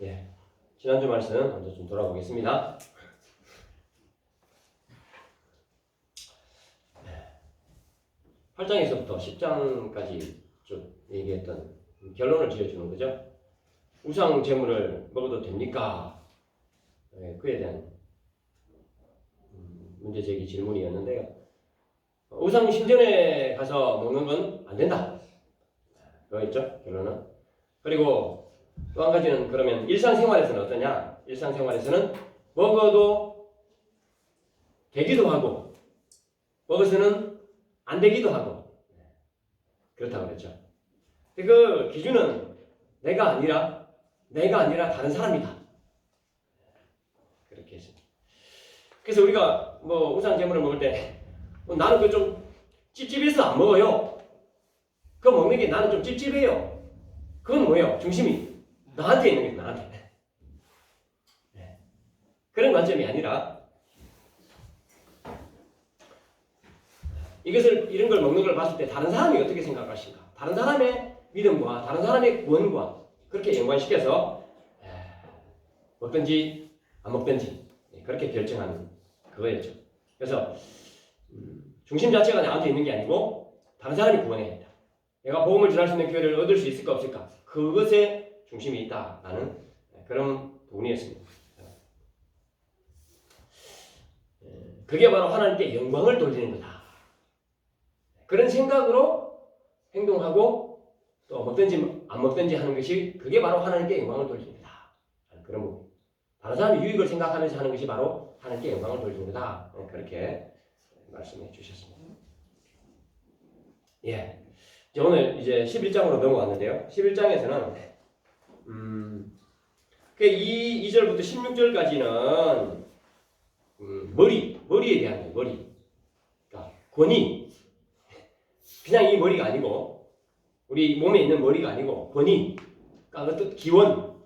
예, 지난주 말씀 먼저 좀 돌아보겠습니다. 8장에서부터 10장까지 쭉 얘기했던 결론을 지어주는 거죠. 우상 제물을 먹어도 됩니까? 예, 그에 대한 문제 제기 질문이었는데요. 우상 신전에 가서 먹는 건 안 된다. 그거였죠, 결론은. 그리고 또 한 가지는 그러면 일상생활에서는 어떠냐? 일상생활에서는 먹어도 되기도 하고 먹어서는 안 되기도 하고 그렇다고 그랬죠. 그 기준은 내가 아니라 다른 사람이다. 그렇게 했습니다. 그래서 우리가 뭐 우상 제물을 먹을 때 나는 그 좀 찝찝해서 안 먹어요. 그거 먹는 게 나는 좀 찝찝해요. 그건 뭐예요? 중심이 나한테 있는 게 나한테. 네. 그런 관점이 아니라 이런 걸 먹는 걸 봤을 때 다른 사람이 어떻게 생각하실까? 다른 사람의 믿음과 다른 사람의 구원과 그렇게 연관시켜서 먹든지 안 먹든지 그렇게 결정하는 그거였죠. 그래서 중심 자체가 나한테 있는 게 아니고 다른 사람이 구원해야 된다. 내가 복음을 전할 수 있는 기회를 얻을 수 있을까 없을까? 그것에 중심이 있다라는 그런 부분이었습니다. 그게 바로 하나님께 영광을 돌리는 거다. 그런 생각으로 행동하고 또 먹든지 안 먹든지 하는 것이 그게 바로 하나님께 영광을 돌리는 거다. 그런 부분. 다른 사람의 유익을 생각하면서 하는 것이 바로 하나님께 영광을 돌리는 거다. 그렇게 말씀해 주셨습니다. 예. 이제 오늘 이제 11장으로 넘어갔는데요. 11장에서는 그 2절부터 16절까지는 머리에 대한 거예요. 머리. 그러니까 권위. 그냥 이 머리가 아니고 우리 몸에 있는 머리가 아니고 권위. 그러니까 어떤 기원.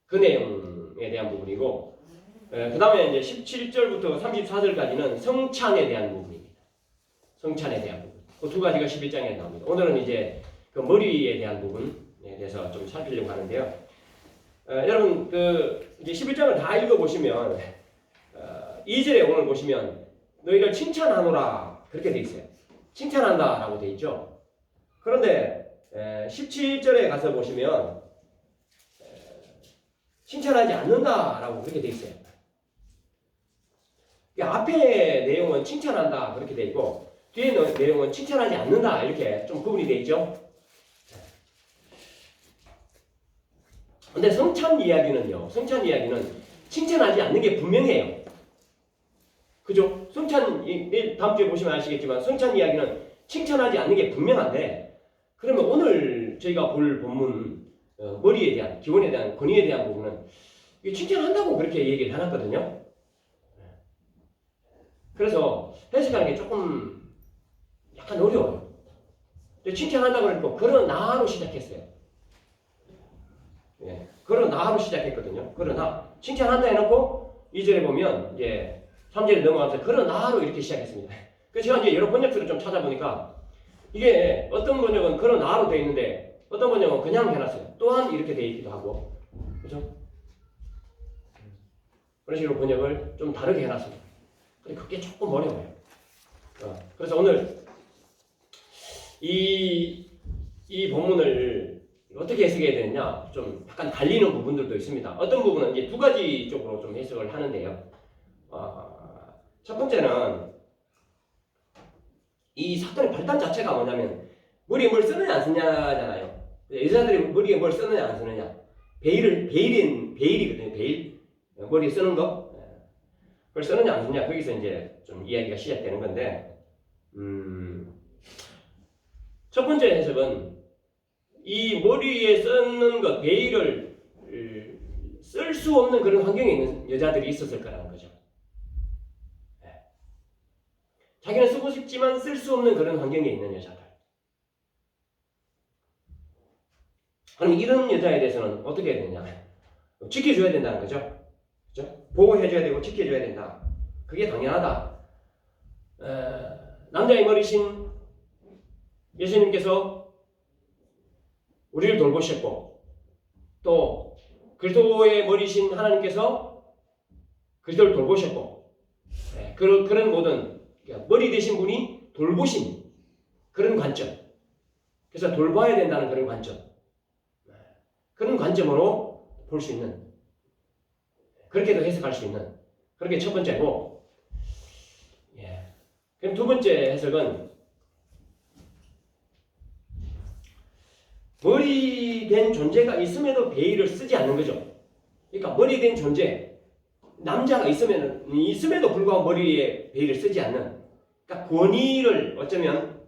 그 내용에 대한 부분이고 그 다음에 이제 17절부터 34절까지는 성찬에 대한 부분입니다. 성찬에 대한 부분. 그 두 가지가 11장에 나옵니다. 오늘은 이제 그 머리에 대한 부분에 대해서 좀 살피려고 하는데요. 여러분 그 이제 11장을 다 읽어보시면 2절에 오늘 보시면 너희를 칭찬하노라 그렇게 돼 있어요. 칭찬한다라고 돼 있죠. 그런데 17절에 가서 보시면 칭찬하지 않는다라고 그렇게 돼 있어요. 앞에 내용은 칭찬한다 그렇게 돼 있고 뒤에 내용은 칭찬하지 않는다 이렇게 좀 구분이 돼 있죠. 근데 성찬 이야기는 칭찬하지 않는 게 분명해요. 그죠? 내일 다음 주에 보시면 아시겠지만 성찬 이야기는 칭찬하지 않는 게 분명한데 그러면 오늘 저희가 볼 본문 머리에 대한 기원에 대한 권위에 대한 부분은 칭찬한다고 그렇게 얘기를 해놨거든요. 그래서 해석하는 게 조금 약간 어려워요. 칭찬한다고 그러니까 그러나로 시작했어요. 예, 그러나로 시작했거든요. 그러나 칭찬한다 해놓고 2절에 보면 이제 3절에 넘어가면서 그러나로 이렇게 시작했습니다. 그래서 제가 이제 여러 번역들을 좀 찾아보니까 이게 어떤 번역은 그러나로 되어 있는데 어떤 번역은 그냥 해놨어요. 또한 이렇게 되어 있기도 하고, 그죠? 그런 식으로 번역을 좀 다르게 해놨습니다. 근데 그게 조금 어려워요. 그래서 오늘 이 본문을 어떻게 해석해야 되느냐 좀 약간 갈리는 부분들도 있습니다. 어떤 부분은 이제 두 가지 쪽으로 좀 해석을 하는데요. 첫 번째는 이 사건의 발단 자체가 뭐냐면 머리에 뭘 쓰느냐 안 쓰느냐잖아요. 여자들이 머리에 뭘 쓰느냐 안 쓰느냐. 베일이거든요. 베일. 머리에 쓰는 거. 그걸 쓰느냐 안 쓰느냐. 거기서 이제 좀 이야기가 시작되는 건데 첫 번째 해석은 이 머리에 쓰는 것, 베일을 쓸 수 없는 그런 환경에 있는 여자들이 있었을 거라는 거죠. 자기는 쓰고 싶지만 쓸 수 없는 그런 환경에 있는 여자들. 그럼 이런 여자에 대해서는 어떻게 해야 되냐? 지켜줘야 된다는 거죠. 그렇죠? 보호해줘야 되고 지켜줘야 된다. 그게 당연하다. 남자의 머리신 예수님께서 우리를 돌보셨고 또 그리스도의 머리신 하나님께서 그리스도를 돌보셨고, 그런 모든 머리 되신 분이 돌보신 그런 관점. 그래서 돌봐야 된다는 그런 관점. 그런 관점으로 볼 수 있는, 그렇게도 해석할 수 있는, 그렇게 첫 번째고, 그럼 두 번째 해석은 머리 된 존재가 있음에도 베일을 쓰지 않는 거죠. 그러니까 머리 된 존재, 남자가 있음에도 불구하고 머리에 베일을 쓰지 않는, 그러니까 권위를 어쩌면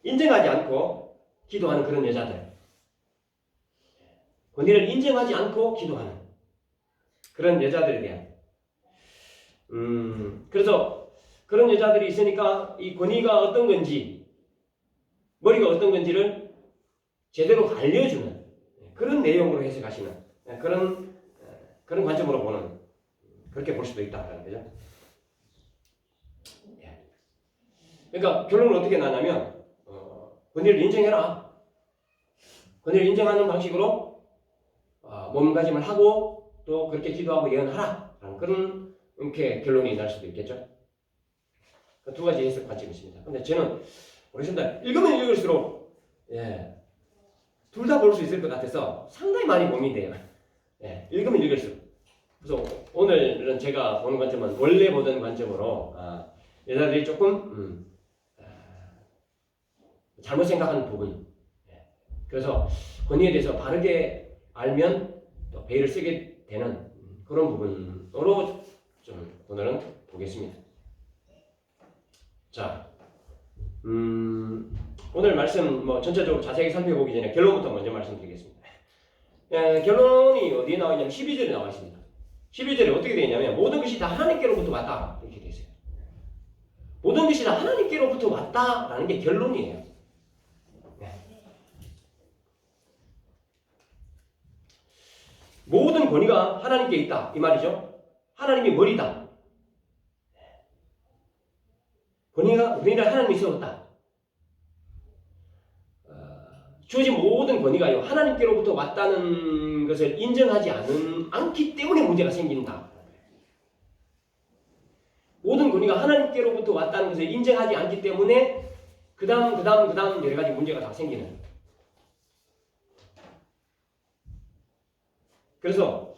인정하지 않고 기도하는 그런 여자들, 권위를 인정하지 않고 기도하는 그런 여자들에 대한, 그래서 그런 여자들이 있으니까 이 권위가 어떤 건지, 머리가 어떤 건지를 제대로 알려주는 그런 내용으로 해석하시는 그런 관점으로 보는, 그렇게 볼 수도 있다는 거죠. 그러니까 결론은 어떻게 나냐면 권위를 인정해라. 권위를 인정하는 방식으로 몸가짐을 하고 또 그렇게 기도하고 예언하라. 그런 이렇게 결론이 날 수도 있겠죠. 두 가지 해석 관점이 있습니다. 근데 저는 모르겠습니다. 읽으면 읽을수록 둘 다 볼 수 있을 것 같아서 상당히 많이 고민돼요. 읽으면 읽을수록. 그래서 오늘은 제가 보는 관점은 원래 보던 관점으로 여자들이 조금 잘못 생각하는 부분. 그래서 권위에 대해서 바르게 알면 또 베일을 쓰게 되는 그런 부분으로 좀 오늘은 보겠습니다. 자, 오늘 말씀 전체적으로 자세히 살펴보기 전에 결론부터 먼저 말씀드리겠습니다. 결론이 어디에 나와 있냐면 12절에 나와 있습니다. 12절에 어떻게 되어 있냐면 모든 것이 다 하나님께로부터 왔다 이렇게 되어 있어요. 모든 것이 다 하나님께로부터 왔다라는 게 결론이에요. 모든 권위가 하나님께 있다 이 말이죠. 하나님이 머리다. 권위를 하나님이 세웠다. 주어진 모든 권위가요 하나님께로부터 왔다는 것을 인정하지 않기 때문에 문제가 생긴다. 모든 권위가 하나님께로부터 왔다는 것을 인정하지 않기 때문에 그 다음 여러 가지 문제가 다 생기는. 그래서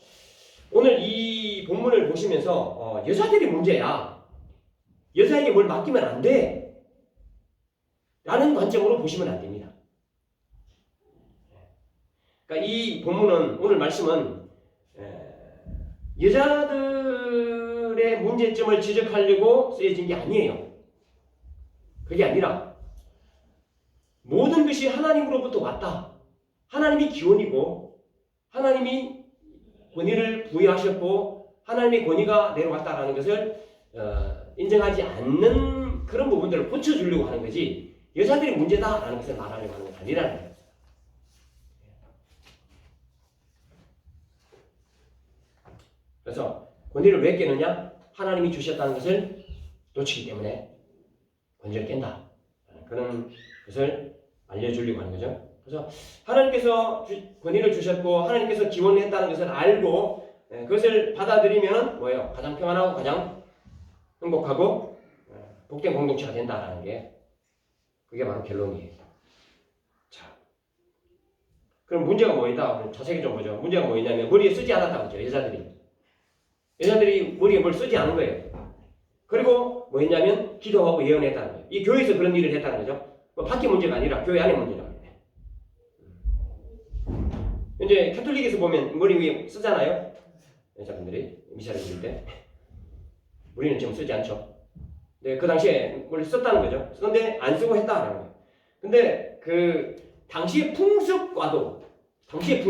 오늘 이 본문을 보시면서 여자들이 문제야. 여자에게 뭘 맡기면 안 돼. 라는 관점으로 보시면 안 됩니다. 그러니까 이 본문은, 오늘 말씀은 여자들의 문제점을 지적하려고 쓰여진 게 아니에요. 그게 아니라 모든 것이 하나님으로부터 왔다. 하나님이 기원이고 하나님이 권위를 부여하셨고 하나님의 권위가 내려왔다라는 것을 인정하지 않는 그런 부분들을 고쳐주려고 하는 거지 여자들이 문제다라는 것을 말하려고 하는 건 아니라는 거예요. 그래서 권위를 왜 깨느냐? 하나님이 주셨다는 것을 놓치기 때문에 권위를 깬다. 그런 것을 알려주려고 하는 거죠. 그래서 하나님께서 권위를 주셨고 하나님께서 기원했다는 것을 알고 그것을 받아들이면 뭐예요? 가장 평안하고 가장 행복하고 복된 공동체가 된다라는 게 그게 바로 결론이에요. 자, 그럼 문제가 뭐이다? 자세히 좀 보죠. 문제가 뭐냐면 머리에 쓰지 않았다고 했죠. 여자들이 머리에 뭘 쓰지 않은 거예요. 그리고 뭐 했냐면 기도하고 예언했다는 거예요. 이 교회에서 그런 일을 했다는 거죠. 밖의 문제가 아니라 교회 안의 문제다. 이제 가톨릭에서 보면 머리 위에 쓰잖아요. 여자분들이 미사를 드릴 때. 우리는 지금 쓰지 않죠. 근데 그 당시에 머리 썼다는 거죠. 그런데 안 쓰고 했다라는 거예요. 근데 그 당시의 풍습과도 당시의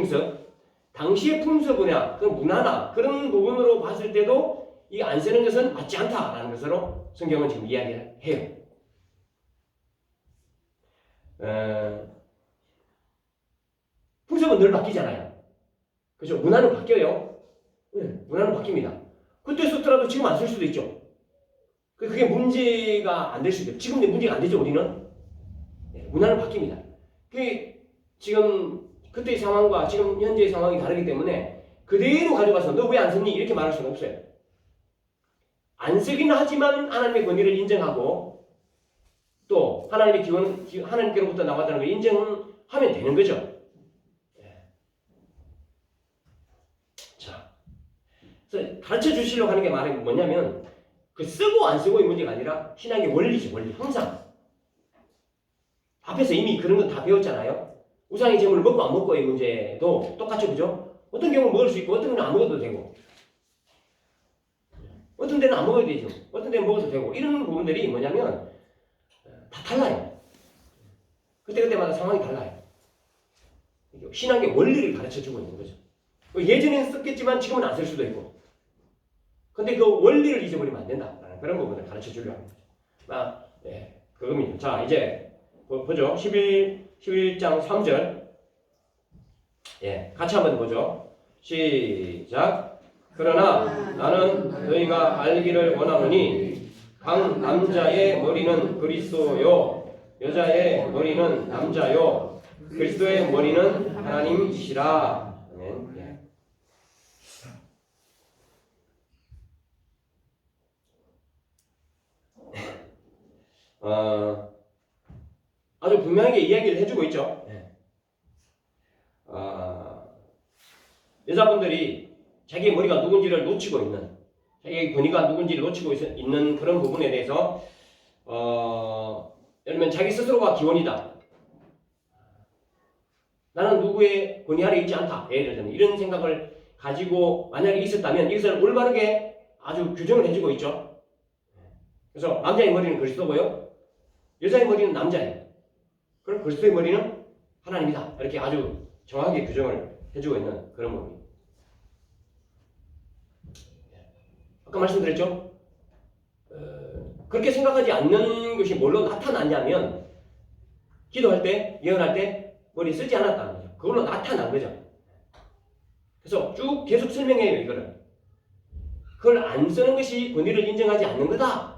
풍습이나 그 문화나 그런 부분으로 봤을 때도 이 안 쓰는 것은 맞지 않다라는 것으로 성경은 지금 이야기를 해요. 풍습은 늘 바뀌잖아요. 그죠? 문화는 바뀌어요. 문화는 바뀝니다. 그때 썼더라도 지금 안 쓸 수도 있죠. 그게 문제가 안 될 수도 있죠. 지금 문제가 안 되죠, 우리는. 문화는 바뀝니다. 그게 지금 그때의 상황과 지금 현재의 상황이 다르기 때문에 그대로 가져가서 너 왜 안 썼니? 이렇게 말할 수는 없어요. 안 쓰긴 하지만 하나님의 권위를 인정하고 또 하나님의 기원, 하나님께로부터 나왔다는 걸 인정하면 되는 거죠. 자, 그래서 가르쳐 주시려고 하는 게 말이 뭐냐면 그 쓰고 안 쓰고의 문제가 아니라 신앙의 원리지, 원리. 항상 앞에서 이미 그런 건 다 배웠잖아요. 우상의 제물을 먹고 안 먹고의 문제도 똑같죠, 그죠? 어떤 경우는 먹을 수 있고 어떤 경우는 안 먹어도 되고 어떤 데는 안 먹어도 되죠. 어떤 데는 먹어도 되고 이런 부분들이 뭐냐면 다 달라요. 그때그때마다 상황이 달라요. 신앙의 원리를 가르쳐주고 있는 거죠. 예전에는 썼겠지만 지금은 안 쓸 수도 있고 근데 그 원리를 잊어버리면 안 된다라는 그런 부분을 가르쳐주려고 하는 거죠. 그겁니다. 자, 이제 보죠. 11장 3절 같이 한번 보죠. 시작. 그러나 나는 너희가 알기를 원하노니 각 남자의 머리는 그리스도요 여자의 머리는 남자요 그리스도의 머리는 하나님이시라. 아멘. 아주 분명하게 이야기를 해주고 있죠. 여자분들이 자기의 머리가 누군지를 놓치고 있는, 자기의 권위가 누군지를 놓치고 있는 그런 부분에 대해서 예를 들면 자기 스스로가 기원이다. 나는 누구의 권위 아래 있지 않다. 예를 들면 이런 생각을 가지고 만약에 있었다면 이것을 올바르게 아주 규정을 해주고 있죠. 그래서 남자의 머리는 그리스도고요. 여자의 머리는 남자예요. 그럼 그리스도의 머리는 하나님이다. 이렇게 아주 정확하게 규정을 해주고 있는 그런 부분입니다. 아까 말씀드렸죠? 그렇게 생각하지 않는 것이 뭘로 나타났냐면 기도할 때, 예언할 때 머리 쓰지 않았다는 거죠. 그걸로 나타난 거죠. 그래서 쭉 계속 설명해요, 이거를. 그걸 안 쓰는 것이 권위를 인정하지 않는 거다.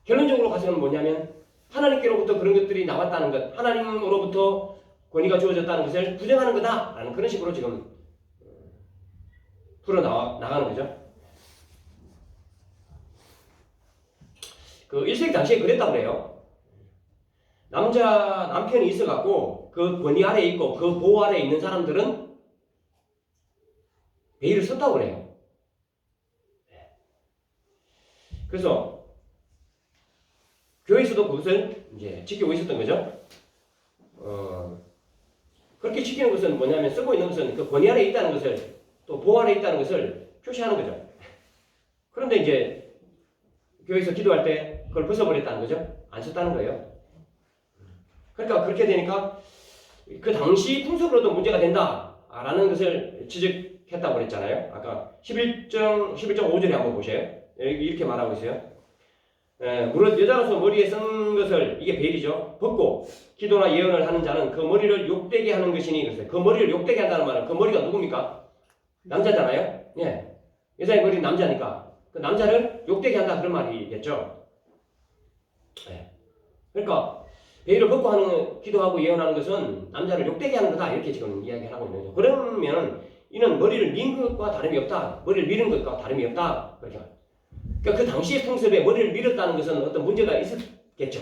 결론적으로 가서는 뭐냐면 하나님께로부터 그런 것들이 나왔다는 것, 하나님으로부터 권위가 주어졌다는 것을 부정하는 거다라는 그런 식으로 지금 풀어나가는 거죠. 그 1세기 당시에 그랬다고 그래요. 남편이 있어갖고 그 권위 아래에 있고 그 보호 아래에 있는 사람들은 베일을 썼다고 그래요. 그래서 교회에서도 그것을 이제 지키고 있었던 거죠. 그렇게 지키는 것은 뭐냐면 쓰고 있는 것은 그 권위 아래에 있다는 것을 또 보호 아래에 있다는 것을 표시하는 거죠. 그런데 이제 교회에서 기도할 때 그걸 벗어버렸다는 거죠. 안 썼다는 거예요. 그러니까 그렇게 되니까 그 당시 풍습으로도 문제가 된다라는 것을 지적했다고 그랬잖아요. 아까 11.5절에 한번 보세요. 이렇게 말하고 있어요. 무릇 여자로서 머리에 쓴 것을, 이게 베일이죠, 벗고 기도나 예언을 하는 자는 그 머리를 욕되게 하는 것이니. 그랬어요. 그 머리를 욕되게 한다는 말은 그 머리가 누굽니까? 남자잖아요. 예. 여자의 머리는 남자니까 그 남자를 욕되게 한다 그런 말이겠죠. 예. 그러니까 베일을 벗고 하는, 기도하고 예언하는 것은 남자를 욕되게 하는 거다 이렇게 지금 이야기를 하고 있는 거죠. 그러면 이는 머리를 민 것과 다름이 없다. 머리를 미는 것과 다름이 없다. 그렇게. 그러니까 그 당시의 풍습에 머리를 밀었다는 것은 어떤 문제가 있었겠죠.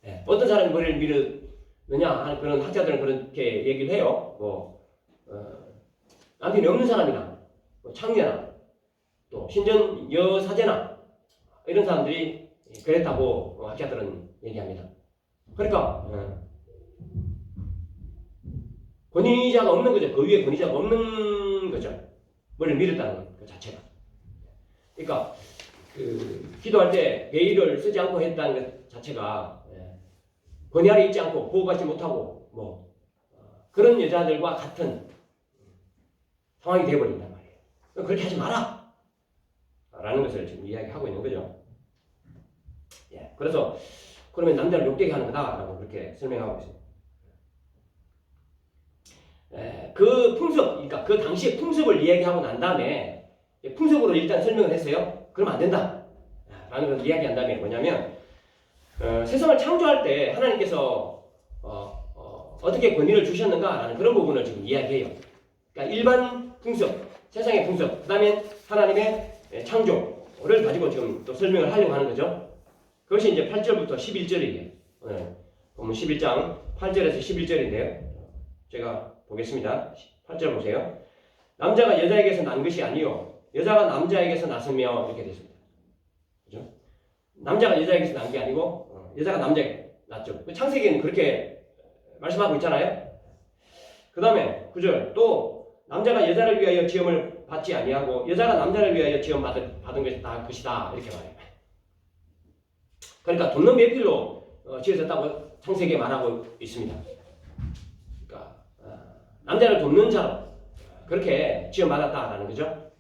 예. 어떤 사람이 머리를 밀었느냐 하는 그런 학자들은 그렇게 얘기를 해요. 남편이 없는 사람이나 창녀나 또 신전 여사제나 이런 사람들이 그랬다고 학자들은 얘기합니다. 그러니까 권위자가 없는 거죠. 그 위에 권위자가 없는 거죠. 머리를 밀었다는 것 자체가. 그러니까 기도할 때 베일을 쓰지 않고 했다는 것 자체가 권위 아래 있지 않고 보호받지 못하고 그런 여자들과 같은 상황이 되어버린단 말이에요. 그렇게 하지 마라! 라는 것을 지금 이야기하고 있는 거죠. 그래서 그러면 남자를 욕되게 하는 거다라고 그렇게 설명하고 있습니다. 그 풍습, 그러니까 그 당시의 풍습을 이야기하고 난 다음에 풍습으로 일단 설명을 했어요. 그러면 안 된다 라는 걸 이야기한 다음에 뭐냐면 세상을 창조할 때 하나님께서 어떻게 권위를 주셨는가 라는 그런 부분을 지금 이야기해요. 그러니까 일반 풍습, 세상의 풍습, 그 다음에 하나님의 창조를 가지고 지금 또 설명을 하려고 하는 거죠. 그것이 이제 8절부터 11절이에요. 오늘 본문 11장 8절에서 11절인데요. 제가 보겠습니다. 8절 보세요. 남자가 여자에게서 난 것이 아니요 여자가 남자에게서 났으며 이렇게 됐습니다. 그죠? 남자가 여자에게서 난 게 아니고 여자가 남자에게 났죠. 창세기에는 그렇게 말씀하고 있잖아요. 그 다음에 9절 또 남자가 여자를 위하여 지음을 받지 아니하고 여자가 남자를 위하여 지음 받은 것이 다 것이다 이렇게 말해요. 그러니까 돕는 매필로 지어졌다고 창세기에 말하고 있습니다. 그러니까 남자를 돕는 자로 그렇게 지음 받았다라는 거죠.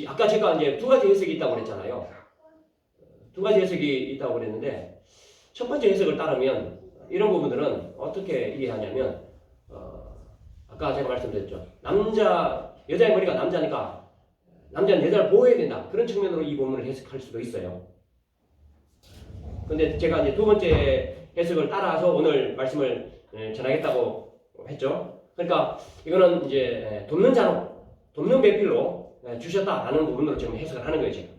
아까 제가 이제 두 가지 해석이 있다고 그랬잖아요. 두 가지 해석이 있다고 그랬는데 첫 번째 해석을 따르면 이런 부분들은 어떻게 이해하냐면 아까 제가 말씀드렸죠. 여자의 머리가 남자니까 남자는 여자를 보호해야 된다. 그런 측면으로 이 본문을 해석할 수도 있어요. 근데 제가 이제 두 번째 해석을 따라서 오늘 말씀을 전하겠다고 했죠. 그러니까 이거는 이제 돕는 자로, 돕는 배필로 주셨다라는 부분으로 지금 해석을 하는 거예요, 지금.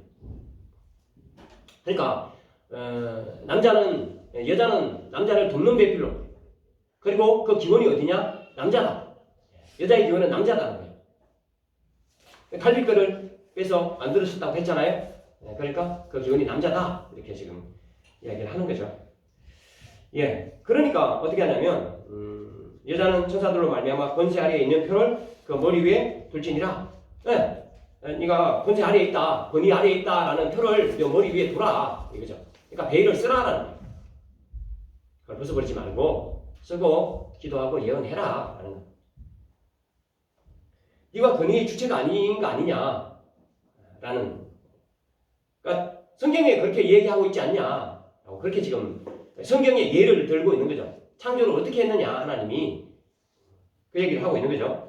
그러니까 여자는 남자를 돕는 배필로, 그리고 그 기원이 어디냐? 남자다. 여자의 기원은 남자다는 거예요. 갈빗뼈를 빼서 만들어졌다고 했잖아요. 그러니까 그 기원이 남자다 이렇게 지금 이야기를 하는 거죠. 예, 그러니까 어떻게 하냐면 여자는 천사들로 말미암아 권세 아래에 있는 표를 그 머리 위에 둘지니라. 예, 네가 권세 아래에 있다, 권위 아래에 있다라는 표를 네 머리 위에 두라 이거죠. 그러니까 베일을 쓰라라는 거예요. 그걸 벗어버리지 말고 쓰고 기도하고 예언해라 라는 거예요. 네가 권위의 주체가 아닌 거 아니냐 라는, 그러니까 성경에 그렇게 얘기하고 있지 않냐, 그렇게 지금 성경의 예를 들고 있는 거죠. 창조를 어떻게 했느냐 하나님이 그 얘기를 하고 있는 거죠.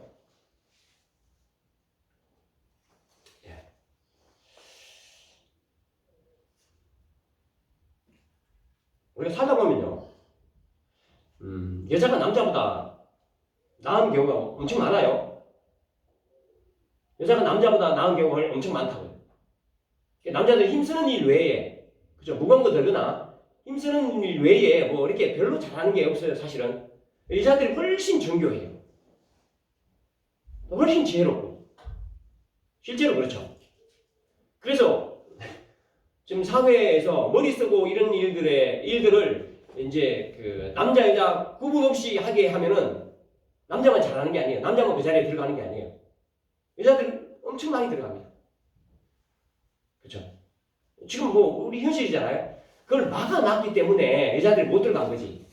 우리가 살다 보면요, 여자가 남자보다 나은 경우가 엄청 많아요. 여자가 남자보다 나은 경우가 엄청 많다고요. 남자들 힘쓰는 일 외에, 그죠? 무거운 거 들거나 힘쓰는 일 외에 뭐 이렇게 별로 잘하는 게 없어요, 사실은. 여자들이 훨씬 정교해요. 훨씬 지혜롭고. 실제로 그렇죠. 그래서 지금 사회에서 머리 쓰고 이런 일들을 이제 그 남자 여자 구분 없이 하게 하면은 남자만 잘하는 게 아니에요. 남자만 그 자리에 들어가는 게 아니에요. 여자들 엄청 많이 들어갑니다. 그렇죠? 지금 뭐 우리 현실이잖아요. 그걸 막아놨기 때문에 여자들이 못 들어간 거지.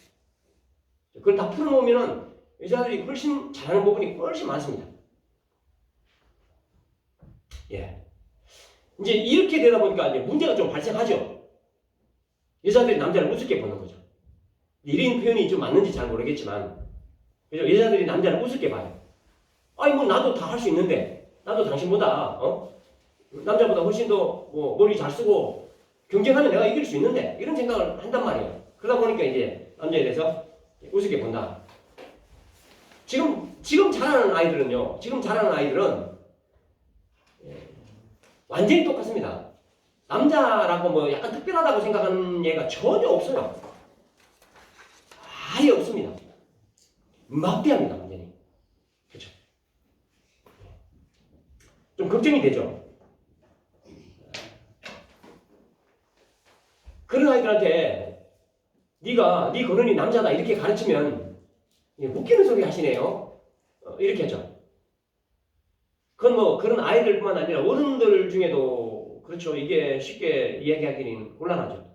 그걸 다 풀어놓으면은 여자들이 훨씬 잘하는 부분이 훨씬 많습니다. 예. 이제 이렇게 되다 보니까 이제 문제가 좀 발생하죠. 여자들이 남자를 우습게 보는 거죠. 이런 표현이 좀 맞는지 잘 모르겠지만, 그죠? 여자들이 남자를 우습게 봐요. 아니 뭐 나도 다 할 수 있는데, 나도 당신보다 남자보다 훨씬 더 뭐 머리 잘 쓰고 경쟁하면 내가 이길 수 있는데, 이런 생각을 한단 말이에요. 그러다 보니까 이제 남자에 대해서 우습게 본다. 지금 자라는 아이들은 완전히 똑같습니다. 남자라고 뭐 약간 특별하다고 생각하는 얘가 전혀 없어요. 아예 없습니다. 막대합니다, 완전히. 그렇죠? 좀 걱정이 되죠. 그런 아이들한테 네 거는이 남자다 이렇게 가르치면 웃기는 소리 하시네요. 이렇게 하죠. 그건 뭐 그런 아이들뿐만 아니라 어른들 중에도 그렇죠. 이게 쉽게 이야기하기는 곤란하죠.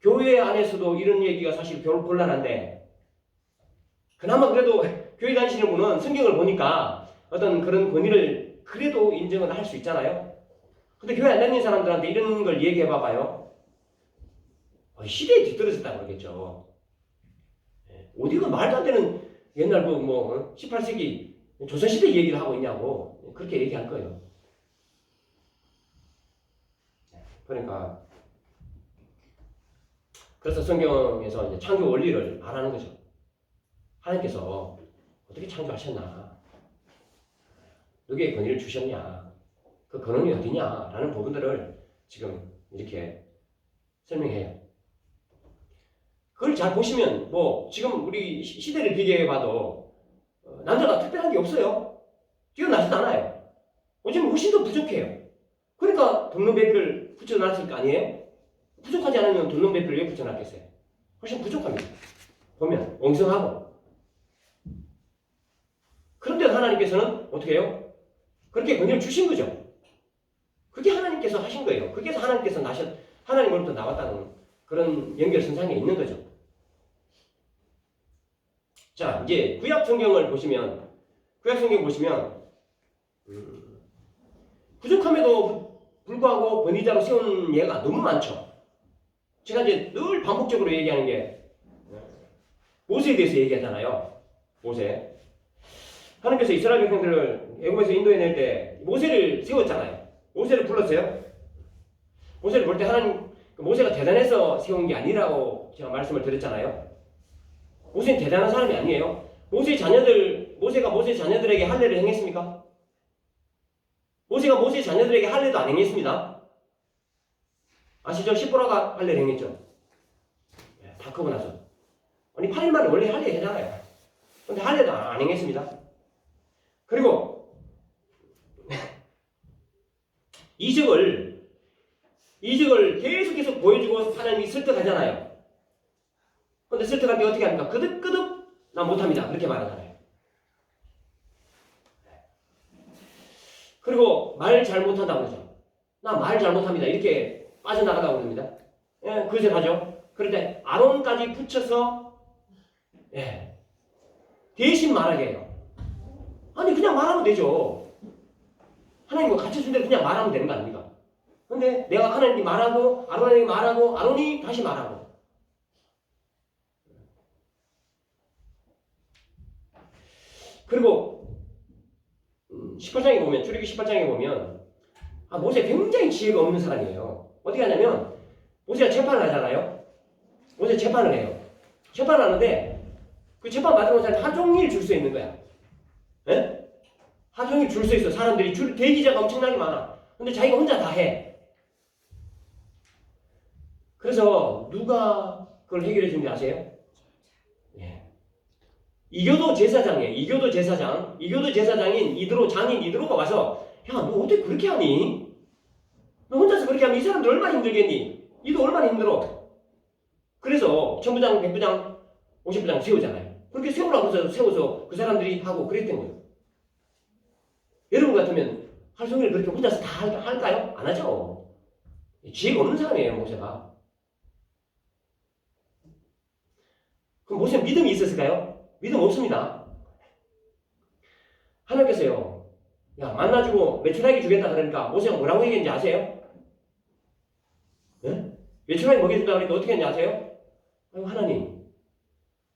교회 안에서도 이런 얘기가 사실 곤란한데, 그나마 그래도 교회 다니시는 분은 성경을 보니까 어떤 그런 권위를 그래도 인정을 할 수 있잖아요. 근데 교회 안 다니는 사람들한테 이런 걸 얘기해 봐봐요. 시대에 뒤떨어졌다 그러겠죠. 어디가 말도 안 되는 옛날 뭐 18세기 조선시대 얘기를 하고 있냐고 그렇게 얘기할 거예요. 그러니까 그래서 성경에서 이제 창조 원리를 말하는 거죠. 하나님께서 어떻게 창조하셨나? 누구에게 권위를 주셨냐? 그 근원이 어디냐? 라는 부분들을 지금 이렇게 설명해요. 그걸 잘 보시면 뭐 지금 우리 시대를 비교해 봐도 남자가 특별한 게 없어요. 뛰어나지도 않아요. 어쩌면 훨씬 더 부족해요. 그러니까 돌놈배비를 붙여놨을 거 아니에요? 부족하지 않으면 돌놈배비를 왜 붙여놨겠어요? 훨씬 부족합니다. 보면 엉성하고. 그런데 하나님께서는 어떻게 해요? 그렇게 권위를 주신 거죠. 그게 하나님께서 하신 거예요. 그게 하나님께서 하나님으로부터 나왔다는 그런 연결선상에 있는 거죠. 자, 이제 구약 성경 보시면 부족함에도 불구하고 권위자로 세운 예가 너무 많죠. 제가 이제 늘 반복적으로 얘기하는 게 모세에 대해서 얘기하잖아요. 모세. 하나님께서 이스라엘 백성들을 애굽에서 인도해낼 때 모세를 세웠잖아요. 모세를 불렀어요. 모세를 볼 때 하나님, 모세가 대단해서 세운 게 아니라고 제가 말씀을 드렸잖아요. 모세는 대단한 사람이 아니에요. 모세가 모세 자녀들에게 할례를 행했습니까? 모세가 모세 자녀들에게 할례도 안 행했습니다. 아시죠? 시보라가 할례를 행했죠. 다 크고 나서. 아니 8일 만에 원래 할례 하잖아요. 근데 할례도 안 행했습니다. 그리고 이적을 계속 보여주고 하나님이 설득하잖아요. 근데 설득할 때 어떻게 합니까? 끄덕끄덕 나 못합니다. 그렇게 말하잖아요. 그리고 말 잘 못한다고 그러죠. 나 말 잘 못합니다. 이렇게 빠져나가다고 그럽니다. 예, 그것을 하죠. 그런데 아론까지 붙여서 대신 말하게 해요. 아니 그냥 말하면 되죠. 하나님과 같이 있을 때 그냥 말하면 되는 거 아닙니까? 근데 내가 하나님이 말하고 아론에게 말하고 아론이 다시 말하고. 그리고 18장에 보면 출애굽기 18장에 보면 모세 굉장히 지혜가 없는 사람이에요. 어떻게 하냐면 모세가 재판을 하잖아요. 모세 재판을 해요. 재판을 하는데 그 재판 받은 사람이 하루 종일 줄 서 있는 거야. 예? 하루 종일 줄 서 있어. 사람들이 대기자가 엄청나게 많아. 근데 자기가 혼자 다 해. 그래서 누가 그걸 해결해 준 줄 아세요? 예. 이교도 제사장이에요. 이교도 제사장인 장인 이드로가 와서 야, 너 어떻게 그렇게 하니? 너 혼자서 그렇게 하면 이 사람들 얼마나 힘들겠니? 이도 얼마나 힘들어. 그래서 천부장, 백부장, 50부장 세우잖아요. 그렇게 세우라고 해서 세워서 그 사람들이 하고 그랬던 거예요. 여러분 같으면 하루 종일 그렇게 혼자서 다 할까요? 안 하죠. 지혜가 없는 사람이에요, 모세가. 그럼 모세는 믿음이 있었을까요? 믿음 없습니다. 하나님께서요, 야, 만나주고 메추라기 주겠다 그러니까 모세가 뭐라고 얘기했는지 아세요? 네? 메추라기 먹여준다 그러니까 어떻게 했는지 아세요? 아유, 하나님,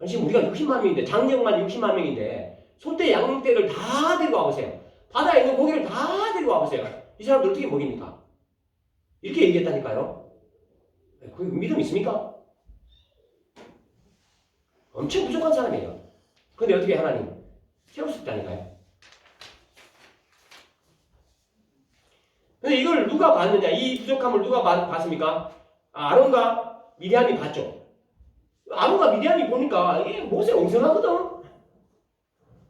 지금 우리가 60만 명인데, 장정만 60만 명인데, 소떼, 양떼를 다 데리고 와보세요. 바다에 있는 고기를 다 데리고 와보세요. 이 사람들 어떻게 먹입니까? 이렇게 얘기했다니까요. 그 믿음 있습니까? 엄청 부족한 사람이에요. 근데 어떻게 하나님 세울 수 있다니까요. 근데 이걸 누가 봤느냐? 이 부족함을 누가 봤습니까? 아론과 미디안이 봤죠. 아론과 미디안이 보니까 이게 모세 엉성하거든.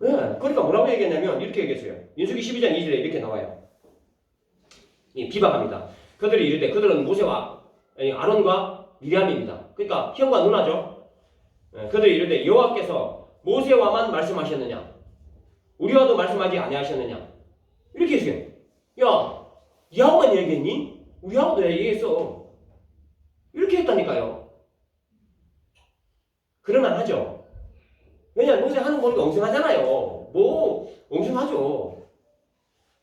네, 그러니까 뭐라고 얘기했냐면 이렇게 얘기했어요. 민수기 12장 2절에 이렇게 나와요. 비방합니다. 그들이 이르되 그들은 모세와 아론과 미디안입니다. 그러니까 형과 누나죠. 그들이 이르되 여호와께서 모세와만 말씀하셨느냐? 우리와도 말씀하지 아니하셨느냐? 이렇게 했어요. 야, 야호만 얘기했니? 우리하고도 얘기했어. 이렇게 했다니까요. 그럴만하죠. 왜냐하면 모세 하는 거 보니까 엉성하잖아요. 뭐 엉성하죠.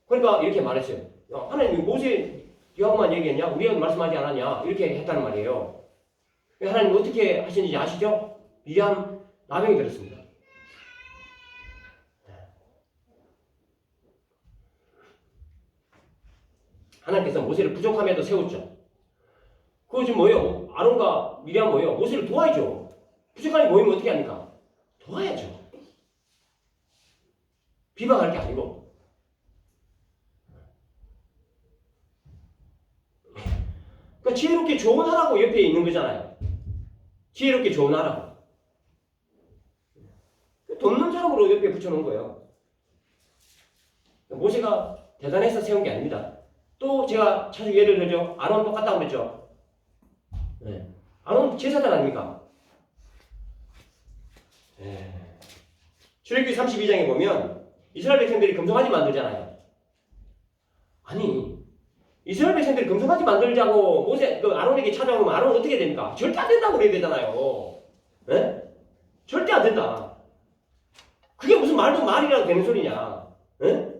그러니까 이렇게 말했어요. 야, 하나님이 모세 야호만 얘기했냐? 우리하고 말씀하지 않았냐? 이렇게 했다는 말이에요. 하나님 어떻게 하시는지 아시죠? 미디안 나병이 들었습니다. 하나님께서 모세를 부족함에도 세웠죠. 그거 지금 뭐예요? 아론과 미리암 뭐예요? 모세를 도와야죠. 부족함이 보이면 어떻게 합니까? 도와야죠. 비방할 게 아니고. 그러니까 지혜롭게 조언하라고 옆에 있는 거잖아요. 지혜롭게 조언하라고. 돕는 사람으로 옆에 붙여놓은 거예요. 모세가 대단해서 세운 게 아닙니다. 또 제가 자주 예를 들죠. 아론 똑같다고 그랬죠. 네. 아론 제사장 아닙니까? 네. 출애굽기 32장에 보면 이스라엘 백성들이 금송아지 만들잖아요. 아니 이스라엘 백성들이 금송아지 만들자고 모세 아론에게 찾아오면 아론은 어떻게 됩니까? 절대 안 된다고 그래야 되잖아요. 네? 절대 안 된다. 그게 무슨 말도 말이라도 되는 소리냐? 네?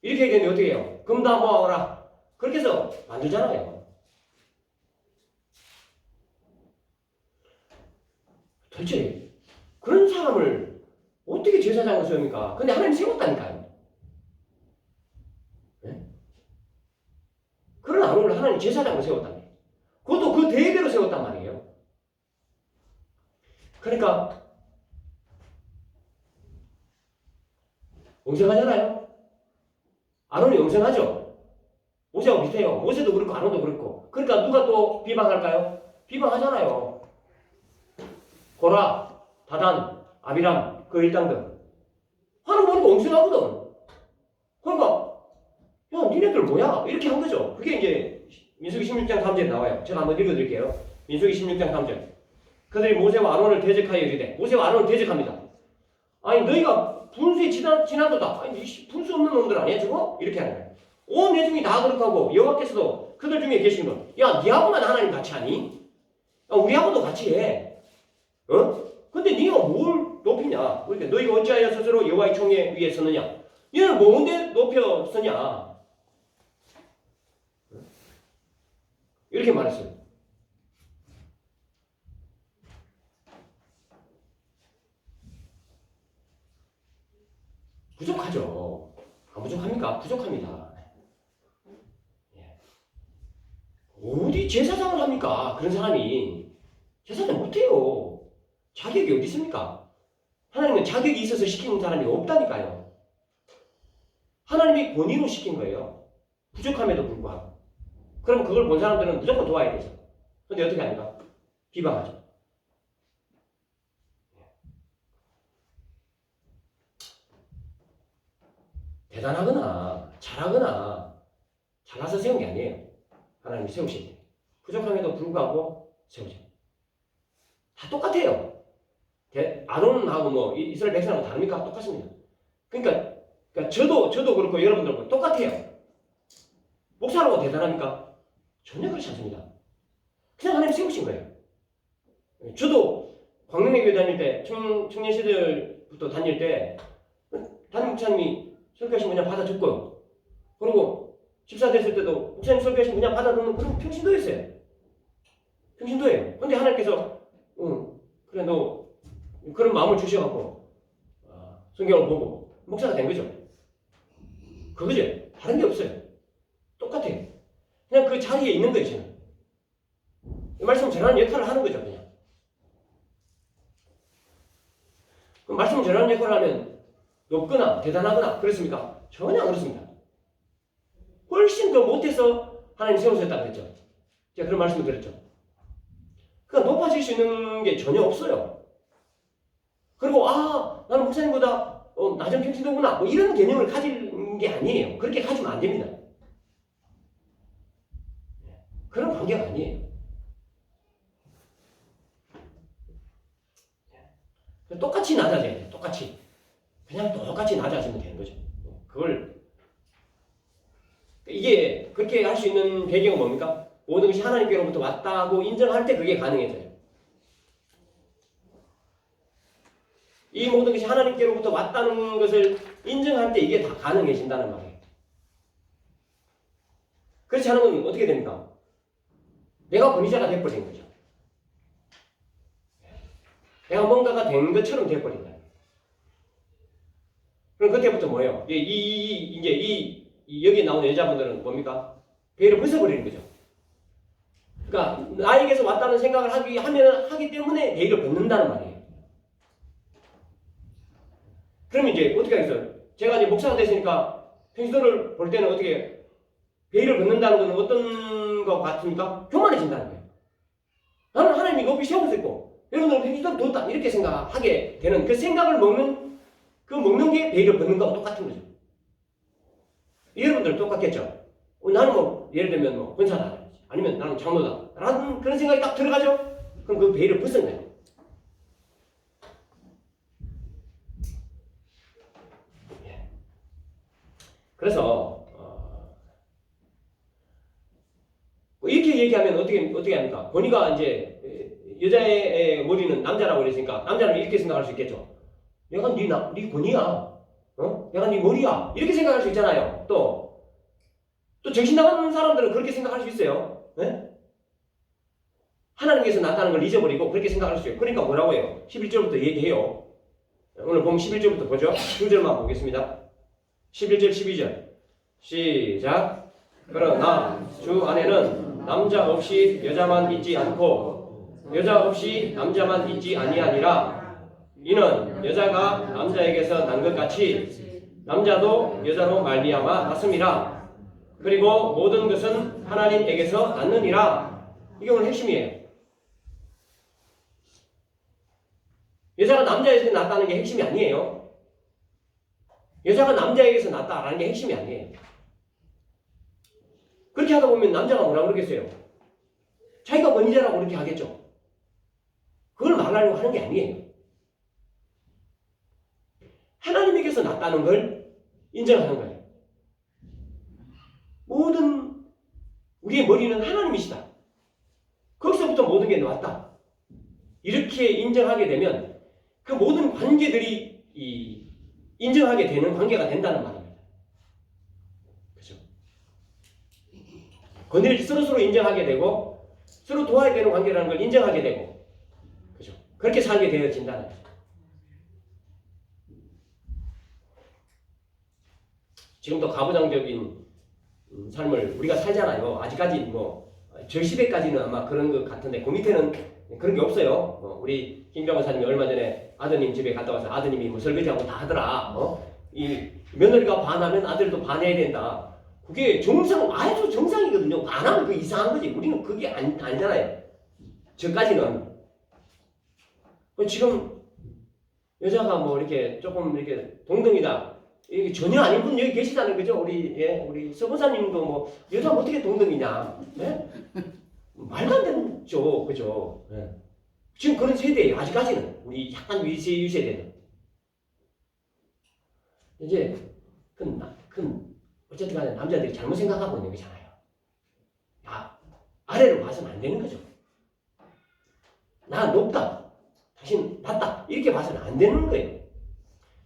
이렇게 얘기하면 어떻게 해요? 금다 모아오라. 그렇게 해서 만들잖아요. 도대체 그런 사람을 어떻게 제사장으로 세웁니까? 근데 하나님 세웠다니까요. 네? 그런 아론을 하나님 제사장으로 세웠다며. 그것도 그 대대로 세웠단 말이에요. 그러니까 영생하잖아요. 아론이 영생하죠. 모세하고 비슷해요. 모세도 그렇고 아론도 그렇고. 그러니까 누가 또 비방할까요? 비방하잖아요. 고라, 다단, 아비람 그 일당들. 하나님 보니까 영생하거든. 그러니까 야 니네들 뭐야? 이렇게 한 거죠. 그게 이제 민수기 16장 3절에 나와요. 제가 한번 읽어드릴게요. 민수기 16장 3절. 그들이 모세와 아론을 대적하여 이르되 모세와 아론을 대적합니다. 아니 너희가 분수에 지나도다. 아니 분수 없는 놈들 아니야 저거? 이렇게 하는 거예요. 온 내중이 다 그렇다고 여호와께서도 그들 중에 계신 분. 야 니하고만 하나님 같이 하니? 야, 우리하고도 같이 해. 어? 근데 니가 뭘 높이냐? 그러니까 너희가 어찌하여 스스로 여호와의 총회 위에 서느냐? 얘는 뭔데 높여 서냐? 이렇게 말했어요. 부족하죠. 안 부족합니까? 부족합니다. 어디 제사장을 합니까? 그런 사람이 제사장 못해요. 자격이 어디 있습니까? 하나님은 자격이 있어서 시키는 사람이 없다니까요. 하나님이 권위로 시킨 거예요. 부족함에도 불구하고. 그럼 그걸 본 사람들은 무조건 도와야 되죠. 근데 어떻게 합니까? 비방하죠. 대단하거나 잘하거나 잘나서 세운 게 아니에요. 하나님이 세우실 때. 부족함에도 불구하고 세우죠. 다 똑같아요. 아론하고 뭐 이스라엘 백성하고 다릅니까? 똑같습니다. 그러니까 저도 그렇고 여러분들도 똑같아요. 목사라고 대단합니까? 전혀 그렇지 않습니다. 그냥 하나님 세우신 거예요. 저도 광명교회 다닐 때 청년 시절부터 다닐 때 담임 목사님이 설교하신 그냥 받아 듣고요. 그리고 집사 됐을 때도 목사님 설교하신 그냥 받아 듣는 그런 평신도였어요. 평신도예요. 근데 하나님께서 그래 너 그런 마음을 주셔갖고 성경을 보고 목사가 된 거죠. 그거죠. 다른 게 없어요. 똑같아요. 그냥 그 자리에 있는 거예요. 저는. 이 말씀 전하는 역할을 하는 거죠. 그냥. 그 말씀 전하는 역할을 하면 높거나 대단하거나 그렇습니까? 전혀 안 그렇습니다. 훨씬 더 못해서 하나님 세우셨다고 했죠. 제가 그런 말씀을 드렸죠. 그러니까 높아질 수 있는 게 전혀 없어요. 그리고 나는 목사님보다 낮은 평신도구나 뭐 이런 개념을 가진 게 아니에요. 그렇게 가지면 안 됩니다. 그런 관계가 아니에요. 똑같이 낮아져야 돼요. 똑같이. 그냥 똑같이 낮아지면 되는 거죠. 이게 그렇게 할 수 있는 배경은 뭡니까? 모든 것이 하나님께로부터 왔다고 인정할 때 그게 가능해져요. 이 모든 것이 하나님께로부터 왔다는 것을 인정할 때 이게 다 가능해진다는 말이에요. 그렇지 않으면 어떻게 됩니까? 내가 권위자가 돼버린 거죠. 내가 뭔가가 된 것처럼 돼버린 거예요. 그럼 그때부터 뭐예요? 이제 여기 나오는 여자분들은 뭡니까? 베일을 벗어버리는 거죠. 그러니까 나에게서 왔다는 생각을 하기 때문에 베일을 벗는다는 말이에요. 그러면 이제 어떻게 하겠어요? 제가 이제 목사가 됐으니까 평신도를 볼 때는 어떻게 베일을 벗는다는 것은 어떤 것 같습니까? 교만해진다는 거예요. 나는 하나님이 높이 세워졌고 여러분들은 평신도를 뒀다 이렇게 생각하게 되는 그 생각을 먹는 게 베일을 벗는 거하고 똑같은 거죠. 여러분들 똑같겠죠? 나는 뭐 예를 들면 뭐 권사다 아니면 나는 장로다 라는 그런 생각이 딱 들어가죠? 그럼 그 베일을 벗은 거예요. 그래서 이렇게 얘기하면 어떻게 합니까? 권위가 이제 여자의 머리는 남자라고 그랬으니까 남자는 이렇게 생각할 수 있겠죠. 내가 네 권위야, 내가 네 머리야 이렇게 생각할 수 있잖아요. 또 정신 나간 사람들은 그렇게 생각할 수 있어요. 네? 하나님께서 낳았다는 걸 잊어버리고 그렇게 생각할 수 있어요. 그러니까 뭐라고 해요? 11절부터 얘기해요. 오늘 보면 11절부터 보죠. 2절만 보겠습니다. 11절 12절 시작. 그러나 주 안에는 남자 없이 여자만 있지 않고 여자 없이 남자만 있지 아니하니라. 이는 여자가 남자에게서 난 것 같이 남자도 여자로 말미암아 났음이라. 그리고 모든 것은 하나님에게서 났느니라. 이게 오늘 핵심이에요. 여자가 남자에게서 났다는 게 핵심이 아니에요. 여자가 남자에게서 났다라는 게 핵심이 아니에요. 그렇게 하다 보면 남자가 뭐라고 그러겠어요? 자기가 권위자라고 그렇게 하겠죠. 그걸 말하려고 하는 게 아니에요. 하나님에게서 났다는 걸 인정하는 거예요. 모든 우리의 머리는 하나님이시다. 거기서부터 모든 게 나왔다. 이렇게 인정하게 되면 그 모든 관계들이 인정하게 되는 관계가 된다는 말입니다. 그렇죠? 권위를 서로 인정하게 되고 서로 도와야 되는 관계라는 걸 인정하게 되고 그렇죠? 그렇게 살게 되어진다는 거죠. 지금도 가부장적인 삶을 우리가 살잖아요. 아직까지 뭐 저희 시대까지는 아마 그런 것 같은데 그 밑에는 그런 게 없어요. 우리 김 변호사님이 얼마 전에 아드님 집에 갔다 와서 아드님이 뭐 설거지하고 다 하더라. 이 며느리가 반하면 아들도 반해야 된다. 그게 아주 정상이거든요. 안 하면 그 이상한 거지. 우리는 그게 아니잖아요. 저까지는. 지금 여자가 뭐 이렇게 조금 이렇게 동등이다. 이게 전혀 아닌 분 여기 계시다는 거죠. 우리 서보사님도 뭐 여자가 어떻게 동등이냐. 네? 말도 안 되죠. 그죠? 네. 지금 그런 세대예요. 아직까지는. 우리 약간 위세대는. 이제 어쨌든 간에 남자들이 잘못 생각하고 있는 거잖아요. 아래로 봐서는 안 되는 거죠. 나 높다. 당신 낮다. 이렇게 봐서는 안 되는 거예요.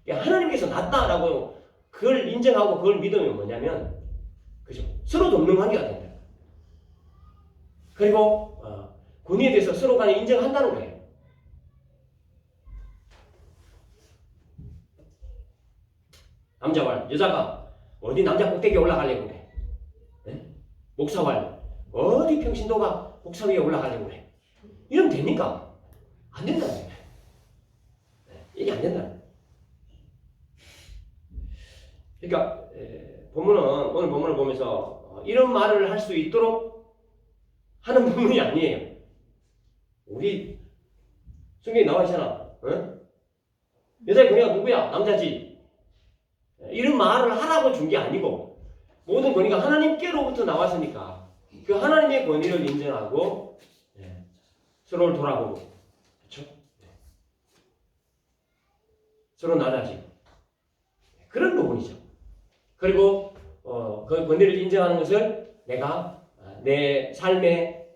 하나님께서 낮다라고 그걸 인정하고 그걸 믿으면 뭐냐면 그죠? 서로 돕는 관계가 된다. 그리고 권위에 대해서 서로 간에 인정한다는 거예요. 남자와 여자가 어디 남자 꼭대기에 올라가려고 그래. 네? 목사와 어디 평신도가 목사 위에 올라가려고 그래. 이러면 됩니까? 안 된다는 거예요. 이게 안 된다. 그러니까 오늘 본문을 보면서 이런 말을 할 수 있도록 하는 본문이 아니에요. 우리 성경에 나와 있잖아. 여자의 권위가 누구야? 남자지. 이런 말을 하라고 준 게 아니고 모든 권위가 하나님께로부터 나왔으니까 그 하나님의 권위를 인정하고 서로를 돌아보고 그렇죠? 서로 나다지 그런 부분이죠. 그리고 그 권위를 인정하는 것을 내가 내 삶에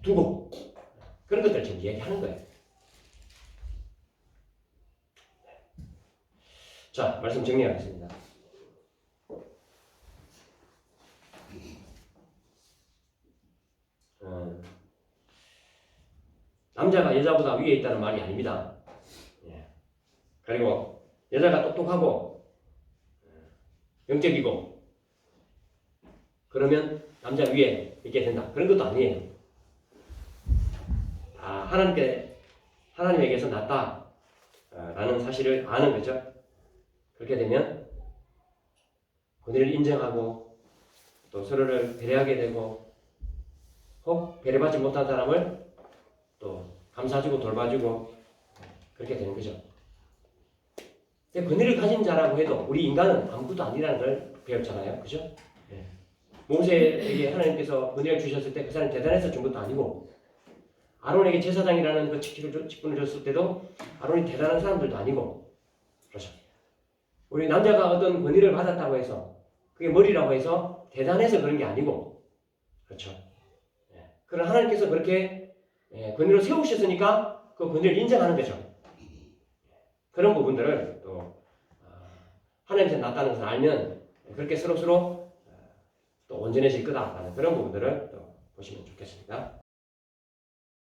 두고 그런 것들을 지금 얘기하는 거예요. 자, 말씀 정리하겠습니다. 남자가 여자보다 위에 있다는 말이 아닙니다. 그리고 여자가 똑똑하고 영적이고 그러면 남자 위에 있게 된다. 그런 것도 아니에요. 하나님에게서 났다라는 사실을 아는 거죠. 그렇게 되면 권위를 인정하고 또 서로를 배려하게 되고 혹 배려받지 못한 사람을 또 감싸주고 돌봐주고 그렇게 되는 거죠. 근데 권위를 가진 자라고 해도 우리 인간은 아무것도 아니라는 걸 배웠잖아요. 그죠? 네. 모세에게 하나님께서 권위를 주셨을 때 그 사람이 대단해서 준 것도 아니고 아론에게 제사장이라는 그 직분을 줬을 때도 아론이 대단한 사람들도 아니고 그렇죠. 우리 남자가 어떤 권위를 받았다고 해서 그게 머리라고 해서 대단해서 그런 게 아니고 그렇죠. 그런 하나님께서 그렇게 권위를 세우셨으니까 그 권위를 인정하는 거죠. 그런 부분들을 또 하나님께서 낫다는 것을 알면 그렇게 서로 또 온전해질 거다라는 그런 부분들을 또 보시면 좋겠습니다.